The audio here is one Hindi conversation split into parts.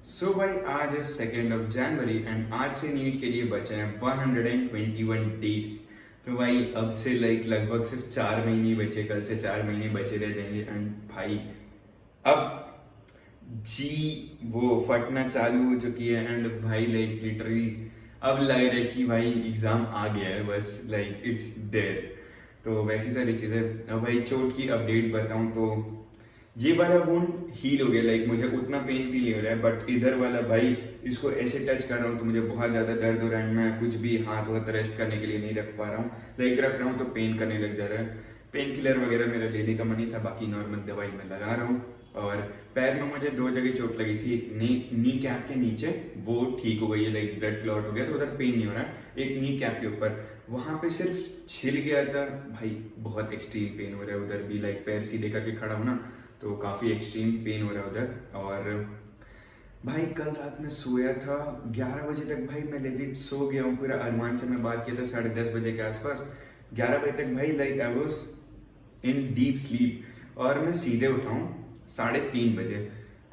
भाई आज है 2 जनवरी एंड आज से नीट के लिए बचे हैं 121 डेज। तो भाई अब से लगभग सिर्फ 4 महीने बचे, कल से 4 महीने बचे रह जाएंगे। एंड भाई अब जी वो फटना चालू हो चुकी है। एंड भाई लिटरली अब लग रहा है कि भाई एग्जाम आ गया है, बस इट्स देयर। तो वैसी सारी चीज़ें। अब भाई चोट की अपडेट बताऊं तो ये वाला वुंड हील हो गया, मुझे उतना पेन फील नहीं हो रहा है। बट इधर वाला भाई, इसको ऐसे टच कर रहा हूँ तो मुझे बहुत ज़्यादा दर्द हो रहा है। मैं कुछ भी हाथ वाथ रेस्ट करने के लिए नहीं रख पा रहा हूँ। रख रहा हूँ तो पेन करने लग जा रहा है। पेन किलर वगैरह मेरा लेने का मन ही था, बाकी नॉर्मल दवाई मैं लगा रहा हूँ। और पैर में मुझे 2 जगह चोट लगी थी। नी कैप के नीचे वो ठीक हो गई है, ब्लड क्लॉट हो गया तो उधर पेन नहीं हो रहा है। एक नी कैप के ऊपर वहाँ पे सिर्फ छिल गया था भाई, बहुत एक्सट्रीम पेन हो रहा है उधर भी। पैर सीधे करके खड़ा हूँ ना तो काफ़ी एक्सट्रीम पेन हो रहा है उधर। और भाई कल रात में सोया था 11 बजे तक। भाई मैं लेजिट सो गया हूँ पूरा। अरमान से मैं बात किया था 10:30 बजे के आसपास। 11 बजे तक भाई I was in deep sleep. और मैं सीधे उठा हूँ 3:30 बजे।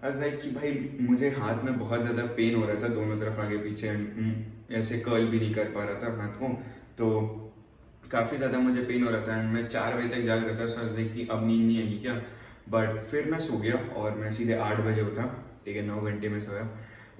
आज कि भाई मुझे हाथ में बहुत ज़्यादा पेन हो रहा था, दोनों तरफ आगे पीछे। ऐसे कर्ल भी नहीं कर पा रहा था हाथ को, तो काफ़ी ज़्यादा मुझे पेन हो रहा था। एंड मैं 4 बजे तक जाग रहा था, सोच रही कि अब नींद नहीं आएगी क्या। बट फिर मैं सो गया और मैं सीधे 8 बजे उठा। ठीक है, 9 घंटे में सोया।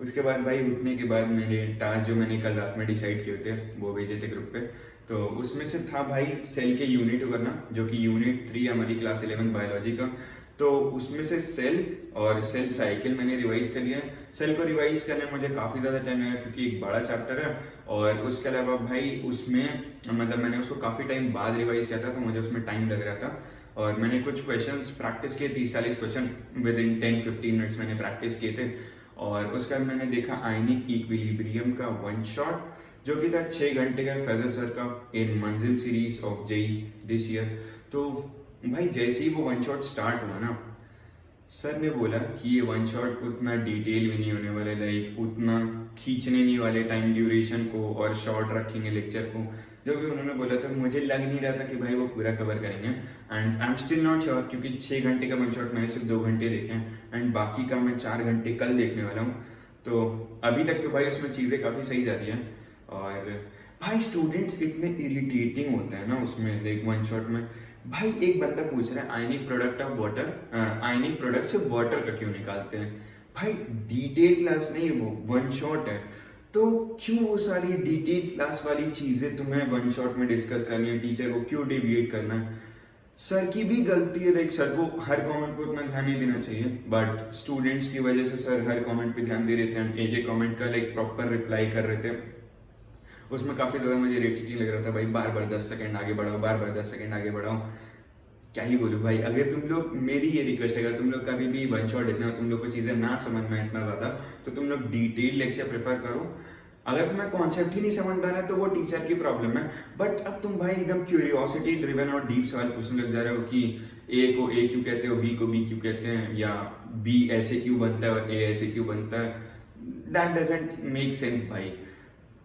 उसके बाद भाई उठने के बाद मेरे टास्क जो मैंने कल रात में डिसाइड किए थे वो भेजे थे ग्रुप पे। तो उसमें से था भाई सेल के यूनिट करना, जो कि यूनिट 3 हमारी क्लास 11 बायोलॉजी का। तो उसमें से सेल और सेल साइकिल मैंने रिवाइज कर लिया है। सेल को रिवाइज करने में मुझे काफ़ी ज़्यादा टाइम लगा क्योंकि एक बड़ा चैप्टर है। और उसके अलावा भाई उसमें मैंने उसको काफ़ी टाइम बाद रिवाइज किया था तो मुझे उसमें टाइम लग रहा था। और मैंने कुछ क्वेश्चंस प्रैक्टिस किए, 30-40 क्वेश्चन विद इन 10-15 मिनट्स मैंने प्रैक्टिस किए थे। और उसके बाद मैंने देखा आयनिक इक्विलिब्रियम का वन शॉट जो कि था 6 घंटे का, फैजल सर का, in Manzil series of JE this year. तो भाई जैसे ही वो वन शॉट स्टार्ट हुआ ना, सर ने बोला कि ये वन शॉट उतना डिटेल में नहीं होने वाले, उतना खींचने नहीं वाले टाइम ड्यूरेशन को, और शॉर्ट रखेंगे लेक्चर को। जो भी उन्होंने बोला था मुझे लग नहीं रहा था कि भाई वो पूरा कवर करेंगे। And I am still not sure क्योंकि 6 घंटे का वन शॉट मैंने सिर्फ 2 घंटे देखे हैं एंड बाकी का मैं 4 घंटे कल देखने वाला हूँ। तो अभी तक तो भाई उसमें चीज़ें काफ़ी सही जा रही हैं। और भाई स्टूडेंट्स इतने इरिटेटिंग होते हैं ना उसमें, वन शॉट में। भाई एक बंदा पूछ रहा है ionic product of water, ionic product से वाटर का क्यों निकालते हैं। भाई डिटेल क्लास नहीं, वो वन शॉट है। तो क्यों वो सारी डिटेल क्लास वाली चीज़ें तुम्हें वन शॉट में डिस्कस करनी है, टीचर को क्यों डिविएट करना है। सर की भी गलती है, सर को हर कमेंट पे उतना ध्यान नहीं देना चाहिए। बट स्टूडेंट्स की वजह से सर हर कमेंट पे ध्यान दे रहे थे, एक एक कमेंट का प्रॉपर रिप्लाई कर रहे थे। उसमें काफ़ी ज़्यादा मुझे इरिटेटिंग लग रहा था भाई, बार बार 10 सेकंड आगे बढ़ाओ, बार बार 10 सेकंड आगे बढ़ाओ। क्या ही बोलूँ भाई। अगर तुम लोग, मेरी ये रिक्वेस्ट है, अगर तुम लोग कभी भी वन शॉट देखना, तुम लोग को चीज़ें ना समझ में इतना ज़्यादा, तो तुम लोग डिटेल लेक्चर प्रेफर करो। अगर तुम्हें कॉन्सेप्ट ही नहीं समझ में आ रहा है तो वो टीचर की प्रॉब्लम है। बट अब तुम भाई एकदम क्यूरियोसिटी ड्रिवन और डीप सवाल पूछने लग जा रहे हो कि ए को ए क्यों कहते हो, बी को बी क्यों कहते हैं, या बी ऐसे क्यों बनता है और ए ऐसे क्यों बनता है। दैट डजेंट मेक सेंस भाई।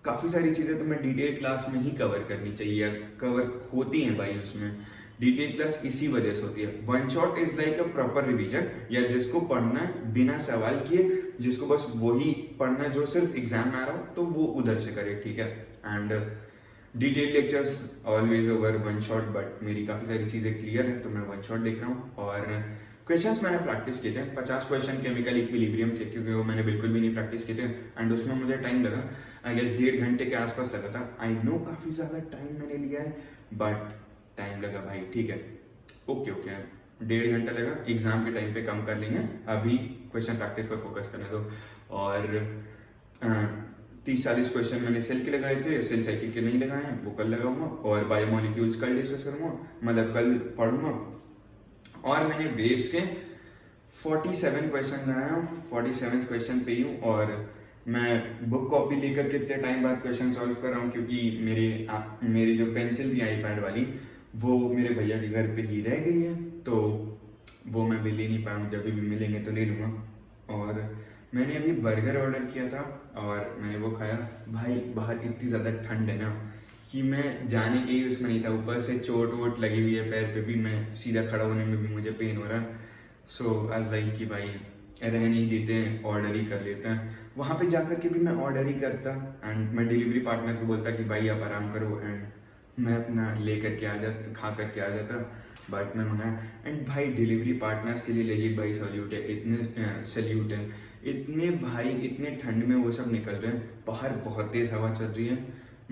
काफ़ी सारी चीज़ें तुम्हें डिटेल क्लास में ही कवर करनी चाहिए, या कवर होती हैं भाई उसमें। डिटेल क्लास इसी वजह से होती है। One shot is like a proper revision, या जिसको पढ़ना है बिना सवाल किए, जिसको बस वही पढ़ना है जो सिर्फ एग्जाम में आ रहा हो, तो वो उधर से करे, ठीक है। And detail lectures always over one shot. But मेरी काफ़ी सारी चीज़ें क्लियर है तो मैं वन शॉट देख रहा हूँ। और क्वेश्चंस मैंने प्रैक्टिस किए थे 50 क्वेश्चन केमिकल इक्विलिब्रियम के, क्योंकि वो मैंने बिल्कुल भी नहीं प्रैक्टिस किए थे। एंड उसमें मुझे टाइम लगा, आई गेस 1.5 घंटे के आसपास लगा था। आई नो काफ़ी ज़्यादा टाइम मैंने लिया है, बट टाइम लगा भाई, ठीक है। ओके ओके, 1.5 घंटा लगा, एग्जाम के टाइम पे कम कर लेंगे, अभी क्वेश्चन प्रैक्टिस पर फोकस करने दो। और 30-40 क्वेश्चन मैंने सेल के लगाए थे, सेल साइकिल के नहीं लगाए हैं, वो कल लगाऊंगा। और बायोमोलिक्यूल्स कल डिस्कस करूँगा, मतलब कल पढ़ूंगा। और मैंने वेव्स के 47 क्वेश्चन लगाया हूँ, 47 क्वेश्चन पे ही हूँ। और मैं बुक कॉपी लेकर कितने टाइम बाद क्वेश्चन सॉल्व कर रहा हूँ, क्योंकि मेरी जो पेंसिल थी आईपैड वाली, वो मेरे भैया के घर पे ही रह गई है, तो वो मैं भी ले नहीं पाया हूँ। जब भी मिलेंगे तो ले लूँगा। और मैंने अभी बर्गर ऑर्डर किया था और मैंने वो खाया। भाई बाहर इतनी ज़्यादा ठंड है ना कि मैं जाने के ही उसमें नहीं था, ऊपर से चोट वोट लगी हुई है पैर पे भी, मैं सीधा खड़ा होने में भी मुझे पेन हो रहा है। सो आज लाइक कि भाई रह नहीं देते हैं, ऑर्डर ही कर लेते हैं। वहाँ पे जाकर के भी मैं ऑर्डर ही करता एंड मैं डिलीवरी पार्टनर को बोलता कि भाई आप आराम करो एंड मैं अपना ले करके आ जाता, खा करके आ जाता। बट मैं मंगाया एंड भाई डिलीवरी पार्टनर्स के लिए लेजिट भाई सैल्यूट है, सैल्यूट है। इतने भाई इतने ठंड में वो सब निकल रहे हैं, बाहर बहुत तेज़ हवा चल रही है,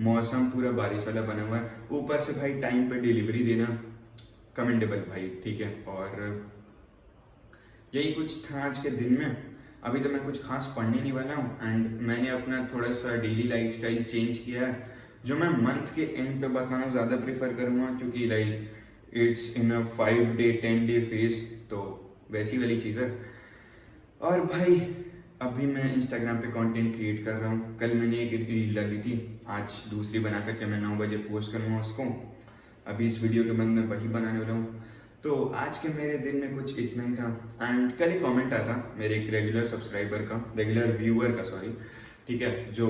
मौसम पूरा बारिश वाला बना हुआ है, ऊपर से भाई टाइम पे डिलीवरी देना कमेंडेबल भाई, ठीक है। और यही कुछ था आज के दिन में। अभी तो मैं कुछ खास पढ़ने नहीं वाला हूँ एंड मैंने अपना थोड़ा सा डेली लाइफस्टाइल चेंज किया है, जो मैं मंथ के एंड पे बताना ज़्यादा प्रेफर करूँगा, क्योंकि like it's in a 5 day 10 day phase, तो वैसी वाली चीज़ है। और भाई अभी मैं इंस्टाग्राम पे कंटेंट क्रिएट कर रहा हूँ। कल मैंने एक रील डाली थी, आज दूसरी बना करके मैं 9 बजे पोस्ट करूँगा उसको। अभी इस वीडियो के बाद मैं वही बनाने वाला हूँ। तो आज के मेरे दिन में कुछ इतना ही था एंड कल एक कमेंट आया था मेरे एक रेगुलर सब्सक्राइबर का, रेगुलर व्यूअर का सॉरी, ठीक है, जो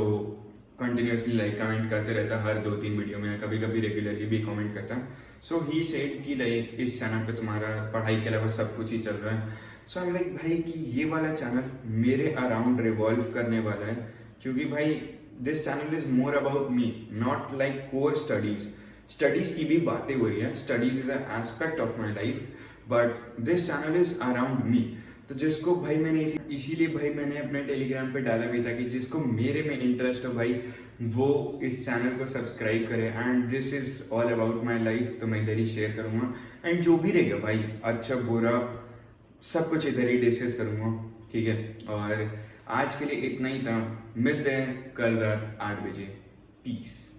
कंटिन्यूसली लाइक कमेंट करते रहता हर 2-3 वीडियो में, कभी कभी रेगुलरली भी कमेंट करता। सो ही सेड कि लाइक इस चैनल पे तुम्हारा पढ़ाई के अलावा सब कुछ ही चल रहा है। सो आई एम लाइक भाई कि ये वाला चैनल मेरे अराउंड रिवॉल्व करने वाला है, क्योंकि भाई this channel is more about me, not like core studies. Studies की भी बातें हो रही है, studies is an aspect of my life, but this channel is around me. तो जिसको भाई मैंने इसीलिए भाई मैंने अपने टेलीग्राम पे डाला भी था कि जिसको मेरे में इंटरेस्ट हो भाई वो इस चैनल को सब्सक्राइब करे and this is all about my life. तो मैं इधर ही शेयर करूँगा एंड जो भी रहेगा भाई अच्छा बुरा सब कुछ इधर ही डिस्कस करूँगा, ठीक है। और आज के लिए इतना ही था, मिलते हैं कल रात 8 बजे। पीस।